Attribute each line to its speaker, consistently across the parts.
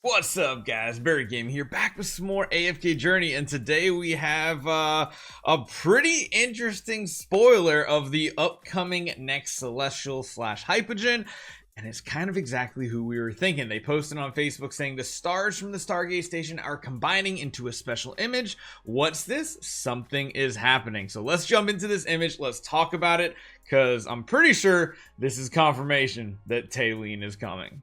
Speaker 1: What's up, guys? Barry Game here, back with some more AFK Journey, and today we have a pretty interesting spoiler of the upcoming next Celestial / Hypogen, and it's kind of exactly who we were thinking. They posted on Facebook saying the stars from the Stargate station are combining into a special image. What's this? Something is happening. So let's jump into this image. Let's talk about it, because I'm pretty sure this is confirmation that Talene is coming.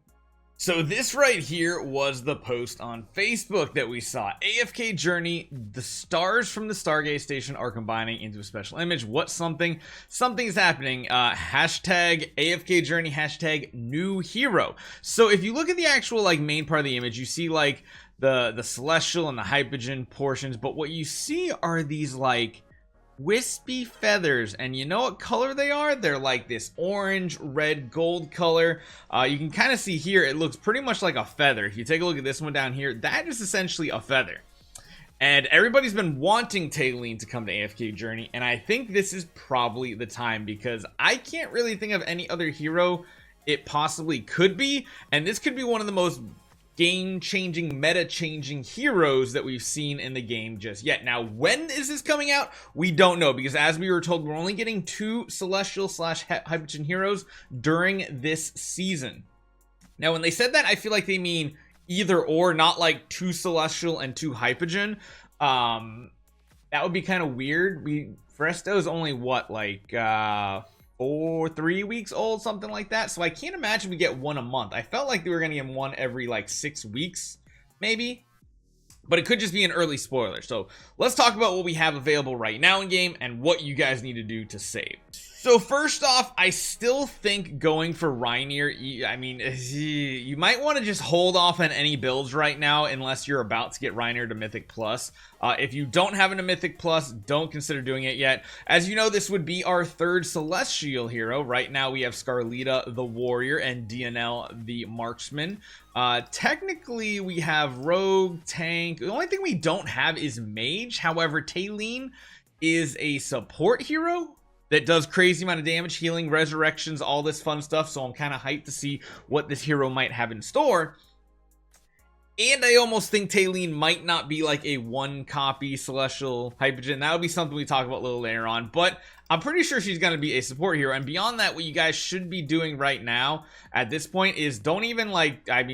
Speaker 1: So this right here was the post on Facebook that we saw. AFK Journey, the stars from the Stargate station are combining into a special image. What's something? Something's happening. Hashtag AFK Journey, hashtag new hero. So if you look at the actual main part of the image, you see the Celestial and the Hypogen portions, but what you see are these wispy feathers, and you know what color they are? They're like this orange, red, gold color. You can kind of see here, it looks pretty much like a feather. If you take a look at this one down here, that is essentially a feather. And everybody's been wanting Talene to come to AFK Journey, and I think this is probably the time, because I can't really think of any other hero it possibly could be, and this could be one of the most game-changing, meta-changing heroes that we've seen in the game just yet. Now, when is this coming out? We don't know, because as we were told, we're only getting 2 Celestial / Hypogen heroes during this season. Now, when they said that, I feel like they mean either or, not like 2 Celestial and 2 Hypogen. That would be kind of weird. Fresto's only what, 3 weeks old, something like that. So I can't imagine we get one a month. I felt like they were gonna get one every 6 weeks, maybe, but it could just be an early spoiler. So let's talk about what we have available right now in game and what you guys need to do to save. So first off, I still think going for Rainier, I mean, you might want to just hold off on any builds right now unless you're about to get Rainier to Mythic Plus. If you don't have a Mythic Plus, don't consider doing it yet. As you know, this would be our 3rd Celestial hero. Right now we have Scarlita the Warrior and DNL the Marksman. Technically we have Rogue, Tank. The only thing we don't have is Mage. However, Talene is a support hero that does crazy amount of damage, healing, resurrections, all this fun stuff. So I'm kind of hyped to see what this hero might have in store. And I almost think Talene might not be like a 1-copy Celestial Hypogen. That would be something we talk about a little later on, but I'm pretty sure she's going to be a support hero. And beyond that, what you guys should be doing right now at this point is don't even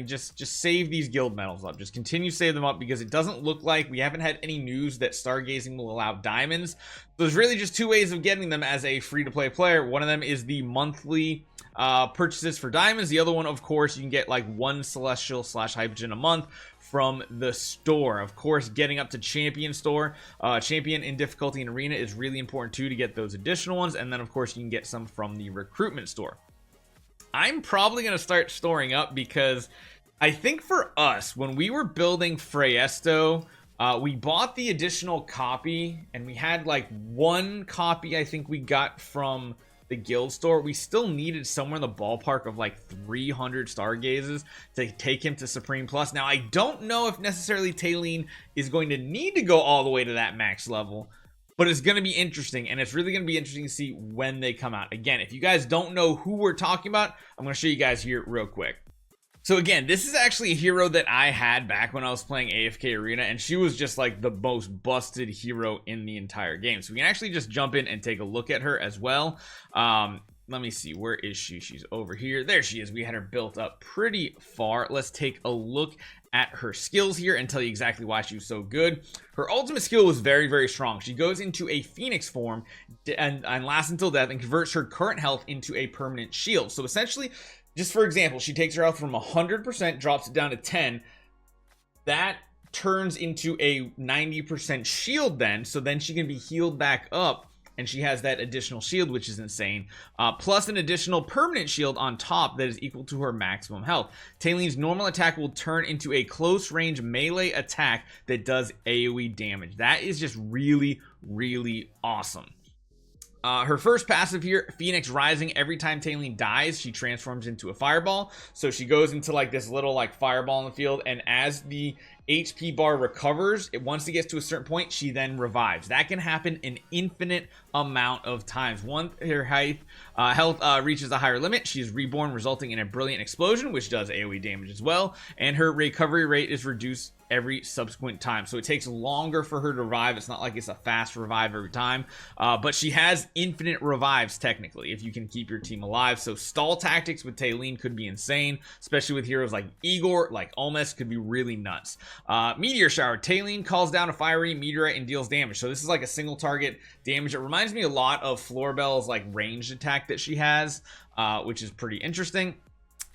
Speaker 1: just save these guild medals up. Just continue to save them up, because it doesn't look like we haven't had any news that Stargazing will allow diamonds. So there's really just 2 ways of getting them as a free-to-play player. One of them is the monthly purchases for diamonds. The other one, of course, you can get 1 Celestial / Hypogen a month from the store. Of course, getting up to champion store, champion in difficulty and arena is really important too, to get those additional ones. And then of course you can get some from the recruitment store. I'm probably going to start storing up, because I think for us, when we were building Freyesto, we bought the additional copy, and we had 1 copy I think we got from the guild store. We still needed somewhere in the ballpark of 300 Stargazes to take him to Supreme Plus. Now, I don't know if necessarily Talene is going to need to go all the way to that max level, but it's going to be interesting, and it's really going to be interesting to see when they come out. Again, if you guys don't know who we're talking about, I'm going to show you guys here real quick. So again, this is actually a hero that I had back when I was playing AFK Arena, and she was just the most busted hero in the entire game. So we can actually just jump in and take a look at her as well. Let me see, where is she? She's over here. There she is. We had her built up pretty far. Let's take a look at her skills here and tell you exactly why she was so good. Her ultimate skill was very, very strong. She goes into a phoenix form and lasts until death, and converts her current health into a permanent shield. So essentially, just for example, she takes her health from 100%, drops it down to 10. That turns into a 90% shield then. So then she can be healed back up, and she has that additional shield, which is insane. Plus an additional permanent shield on top that is equal to her maximum health. Talene's normal attack will turn into a close range melee attack that does AoE damage. That is just really, really awesome. Her first passive here, Phoenix Rising. Every time Talene dies, she transforms into a fireball. So she goes into like this little like fireball in the field, and as the HP bar recovers, once it gets to a certain point, she then revives. That can happen an infinite amount of times. Once her health reaches a higher limit, she is reborn, resulting in a brilliant explosion, which does AoE damage as well, and her recovery rate is reduced every subsequent time, so it takes longer for her to revive. It's not like it's a fast revive every time, but she has infinite revives technically if you can keep your team alive. So stall tactics with Talene could be insane, especially with heroes like Igor, like Olmes, could be really nuts. Meteor Shower. Talene calls down a fiery meteorite and deals damage. So this is like a single target damage. It reminds me a lot of Florbell's like ranged attack that she has, which is pretty interesting.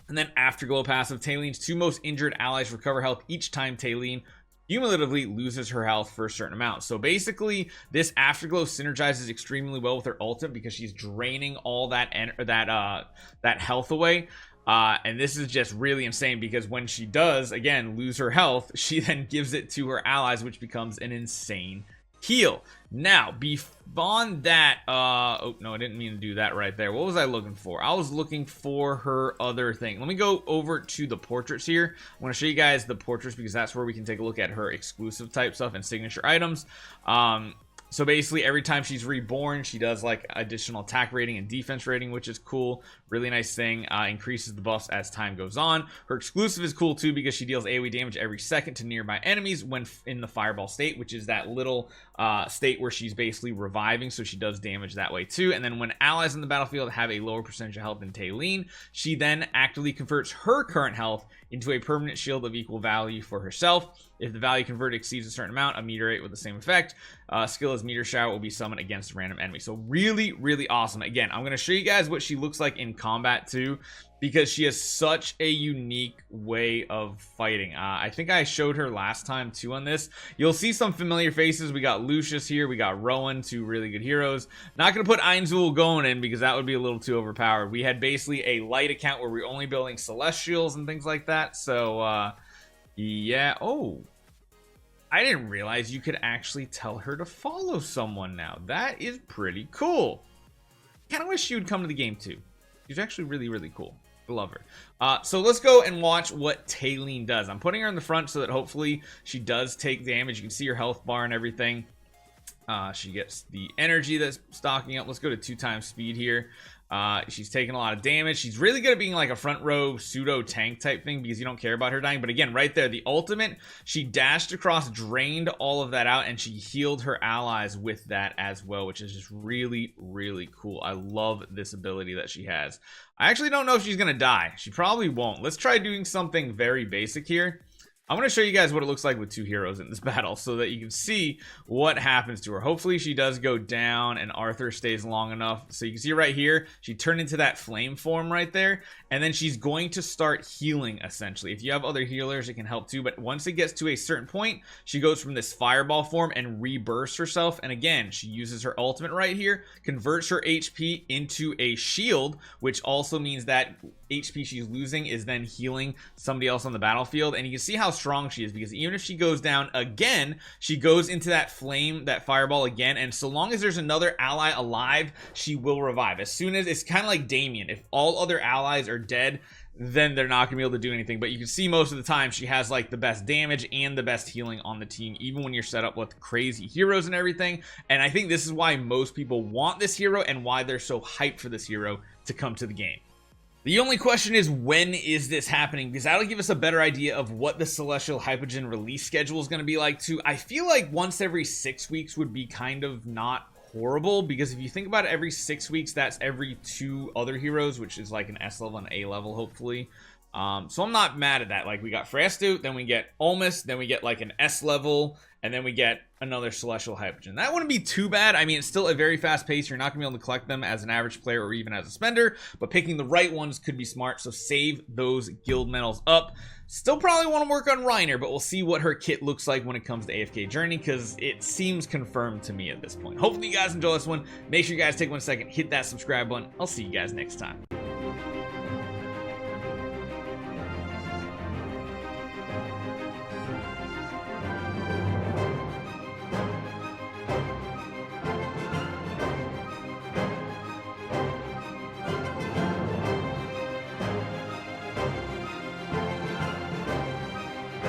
Speaker 1: And then Afterglow passive, Talene's 2 most injured allies recover health each time Talene cumulatively loses her health for a certain amount. So basically, this Afterglow synergizes extremely well with her ultimate because she's draining all that health away. And this is just really insane because when she does, again, lose her health, she then gives it to her allies, which becomes an insane heal. Now, beyond that, oh no, I didn't mean to do that right there. What was I looking for? I was looking for her other thing. Let me go over to the portraits here. I want to show you guys the portraits because that's where we can take a look at her exclusive type stuff and signature items. So basically every time she's reborn, she does like additional attack rating and defense rating, which is cool. Really nice thing. Increases the buffs as time goes on. Her exclusive is cool too because she deals AoE damage every second to nearby enemies when in the fireball state, which is that little state where she's basically reviving, so she does damage that way too. And then when allies in the battlefield have a lower percentage of health than Talene, she then actively converts her current health into a permanent shield of equal value for herself. If the value converted exceeds a certain amount, a meteorite with the same effect, skill as Meteor Shower, will be summoned against a random enemy. So really, really awesome. Again, I'm going to show you guys what she looks like in combat too, because she has such a unique way of fighting. I think I showed her last time too on this. You'll see some familiar faces. We got Lucius here. We got Rowan, 2 really good heroes. Not going to put Ainzul going in because that would be a little too overpowered. We had basically a light account where we're only building Celestials and things like that. So, yeah. Oh, I didn't realize you could actually tell her to follow someone now. That is pretty cool. Kind of wish she would come to the game too. She's actually really, really cool. I love her. So let's go and watch what Talene does. I'm putting her in the front so that hopefully she does take damage. You can see her health bar and everything. She gets the energy that's stocking up. Let's go to 2 times speed here. She's taking a lot of damage. She's really good at being like a front row pseudo tank type thing because you don't care about her dying. But again, right there, the ultimate, she dashed across, drained all of that out, and she healed her allies with that as well, which is just really, really cool. I love this ability that she has. I actually don't know if she's gonna die. She probably won't. Let's try doing something very basic here. I'm going to show you guys what it looks like with 2 heroes in this battle so that you can see what happens to her. Hopefully she does go down and Arthur stays long enough. So you can see right here, she turned into that flame form right there. And then she's going to start healing essentially. If you have other healers, it can help too. But once it gets to a certain point, she goes from this fireball form and rebirths herself. And again, she uses her ultimate right here, converts her HP into a shield, which also means that HP she's losing is then healing somebody else on the battlefield. And you can see how strong she is because even if she goes down again, she goes into that flame, that fireball again, and so long as there's another ally alive, she will revive. As soon as, it's kind of like Damien, if all other allies are dead, then they're not gonna be able to do anything. But you can see most of the time she has like the best damage and the best healing on the team, even when you're set up with crazy heroes and everything. And I think this is why most people want this hero and why they're so hyped for this hero to come to the game. The only question is, when is this happening? Because that'll give us a better idea of what the Celestial Hypogean release schedule is going to be like too. I feel like once every 6 weeks would be kind of not horrible, because if you think about it, every 6 weeks, that's every 2 other heroes, which is like an S level and A level, hopefully. So I'm not mad at that. Like, we got Frestu, then we get Olmus, then we get like an S level, and then we get another Celestial Hypogean. That wouldn't be too bad. I mean, it's still a very fast pace. You're not gonna be able to collect them as an average player or even as a spender, but picking the right ones could be smart. So save those guild medals up. Still probably want to work on Reiner, but we'll see what her kit looks like when it comes to AFK Journey, because it seems confirmed to me at this point. Hopefully you guys enjoy this one. Make sure you guys take 1 second, hit that subscribe button. I'll see you guys next time.